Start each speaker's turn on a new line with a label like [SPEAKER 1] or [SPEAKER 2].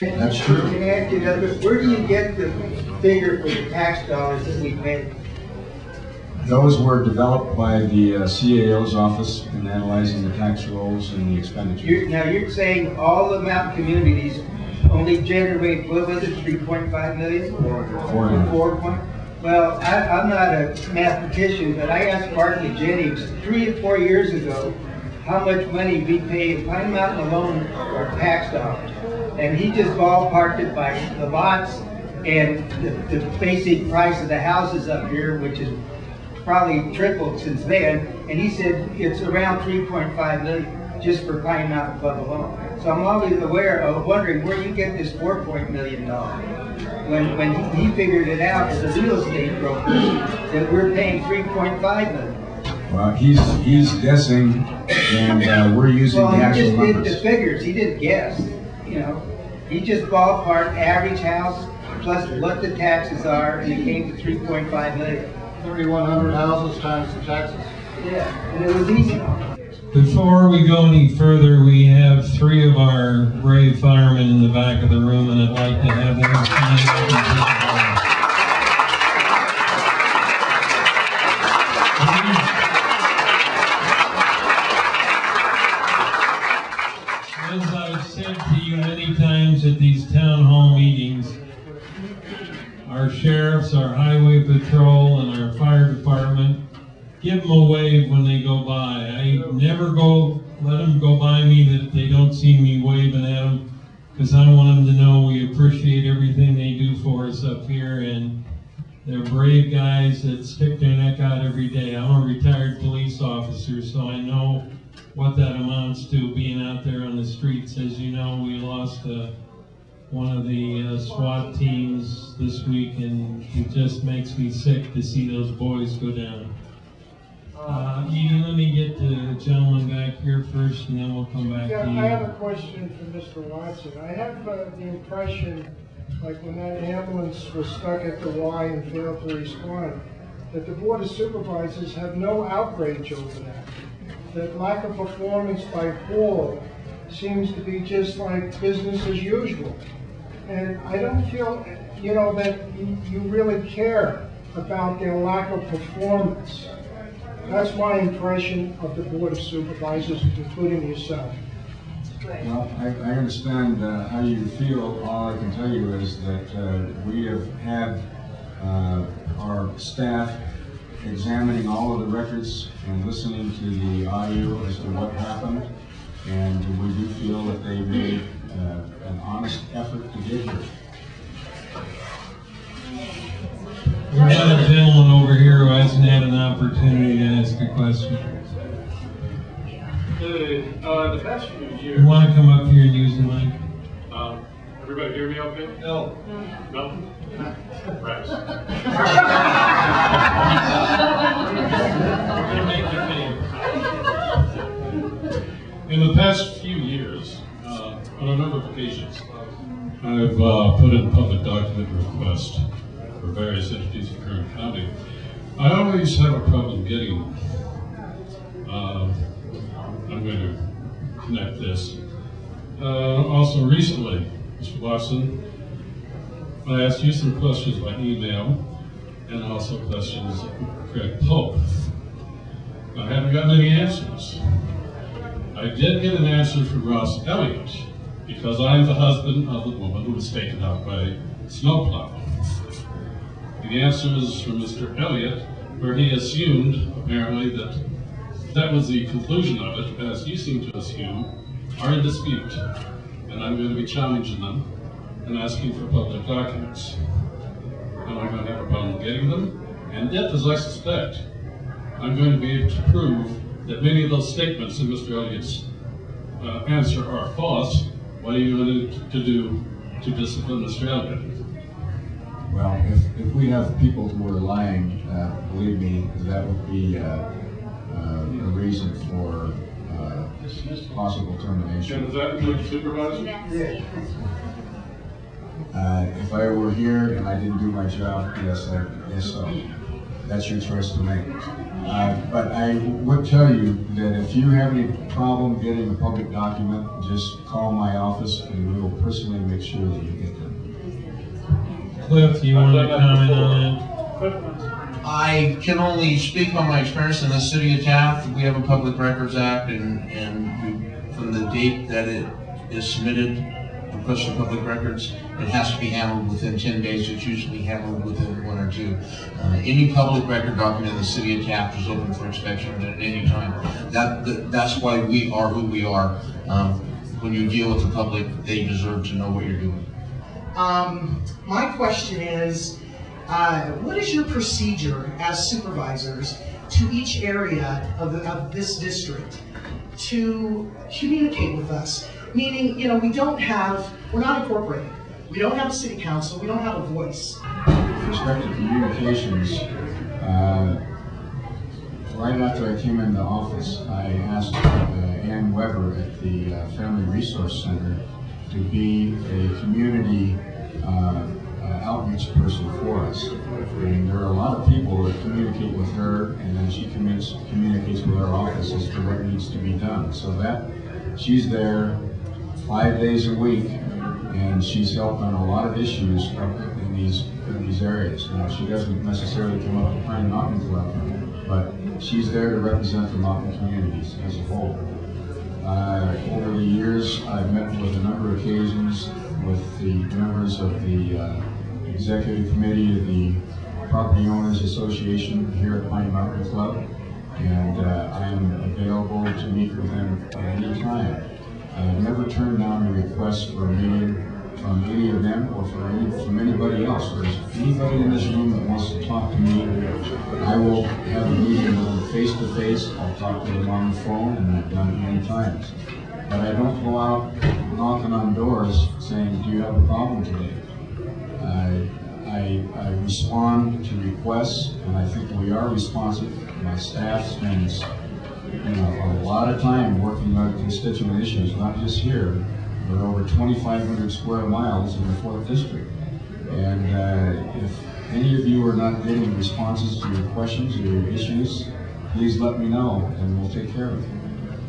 [SPEAKER 1] That's true.
[SPEAKER 2] Can I ask you another, where do you get the figure for the tax dollars that we paid?
[SPEAKER 1] Those were developed by the CAO's office in analyzing the tax rolls and the expenditures.
[SPEAKER 2] Now you're saying all the mountain communities only generate, what was it, 3.5 million? 4 point? Well, I'm not a mathematician, but I asked Bartley Jennings 3 to 4 years ago how much money we pay in Pine Mountain alone for tax dollars. And he just ballparked it by the lots and the basic price of the houses up here, which is probably tripled since then. And he said it's around 3.5 million just for Pine Mountain Club alone. So I'm always wondering where you get this $4 million when he figured it out as a real estate broker that we're paying 3.5 million.
[SPEAKER 1] Well, he's guessing, and we're using the actual numbers.
[SPEAKER 2] Well, he just did the figures. He didn't guess. You know, he just ballparked average house plus what the taxes are, and it came to 3.5 million.
[SPEAKER 3] 3,100 houses times the taxes.
[SPEAKER 2] Yeah, and it was easy.
[SPEAKER 4] Before we go any further, we have 3 of our brave firemen in the back of the room, and I'd like to have them stand. As I've said to you many times at these town hall meetings, our sheriffs, our highway patrol, and our fire department, give them a wave when they go by. I never let them go by me that they don't see me waving at them, because I want them to know we appreciate everything they do for us up here, and they're brave guys that stick their neck out every day. I'm a retired police officer, so I know what that amounts to, being out there on the streets. As you know, we lost one of the SWAT teams this week, and it just makes me sick to see those boys go down. Edie, let me get the gentleman back here first, and then we'll come back to you.
[SPEAKER 5] I have a question for Mr. Watson. I have the impression, like when that ambulance was stuck at the Y and failed to respond, that the Board of Supervisors have no outrage over that. That lack of performance by Paul seems to be just like business as usual. And I don't feel, that you really care about their lack of performance. That's my impression of the Board of Supervisors, including yourself.
[SPEAKER 1] Well, I understand how you feel. All I can tell you is that we have had our staff examining all of the records and listening to the audio as to what happened, and we do feel that they made an honest effort to get here.
[SPEAKER 4] We have a gentleman over here who hasn't had an opportunity to ask a question.
[SPEAKER 6] The past few years.
[SPEAKER 4] You want to come up here and use the mic?
[SPEAKER 6] Everybody hear me okay?
[SPEAKER 3] No.
[SPEAKER 6] No? Right. In the past few years, on a number of occasions, I've put in public document requests for various entities of Kern County. I always have a problem getting them. I'm going to connect this. Also recently, Mr. Watson, I asked you some questions by email and also questions of Craig Pope. I haven't gotten any answers. I did get an answer from Ross Elliott because I'm the husband of the woman who was taken out by snowplow. The answer is from Mr. Elliott, where he assumed, apparently, that was the conclusion of it, as you seem to assume, are in dispute. And I'm going to be challenging them and asking for public documents. And I'm going to have a problem getting them. And if, as I suspect, I'm going to be able to prove that many of those statements in Mr. Elliott's answer are false, what are you going to do to discipline Mr. Elliott?
[SPEAKER 1] Well, if we have people who are lying, believe me, that would be a reason for possible termination.
[SPEAKER 6] And does that include supervisors?
[SPEAKER 2] Yeah.
[SPEAKER 1] If I were here and I didn't do my job, yes so. that's your choice to make. But I would tell you that if you have any problem getting a public document, just call my office and we will personally make sure that you get them.
[SPEAKER 4] Cliff, you want to comment on that?
[SPEAKER 7] I can only speak on my experience in the city of Taft. We have a Public Records Act, and from the date that it is submitted, request for public records, it has to be handled within 10 days. It's usually handled within 1 or 2. Any public record document in the city of Taft is open for inspection at any time. That's why we are who we are. When you deal with the public, they deserve to know what you're doing.
[SPEAKER 8] My question is, what is your procedure as supervisors to each area of this district to communicate with us? Meaning, we're not incorporated. We don't have a city council. We don't have a voice.
[SPEAKER 1] With respect to communications, right after I came into office, I asked Ann Weber at the Family Resource Center to be a community outreach person for us. And there are a lot of people that communicate with her, and then she communicates with our office as to what needs to be done. So that she's there 5 days a week, and she's helped on a lot of issues up in these areas. Now, she doesn't necessarily come up to Pine Mountain Club, but she's there to represent the mountain communities as a whole. Over the years, I've met with a number of occasions with the members of the executive committee of the Property Owners Association here at Pine Mountain Club, and I am available to meet with them at any time. I've never turned down a request for a meeting from any of them or from anybody else. If there's anybody in this room that wants to talk to me, I will have a meeting with them face to face. I'll talk to them on the phone, and I've done it many times. But I don't go out knocking on doors saying, "Do you have a problem today?" I respond to requests, and I think we are responsive. My staff spends a lot of time working on constituent issues, not just here, but over 2,500 square miles in the 4th District. And if any of you are not getting responses to your questions or your issues, please let me know, and we'll take care of it.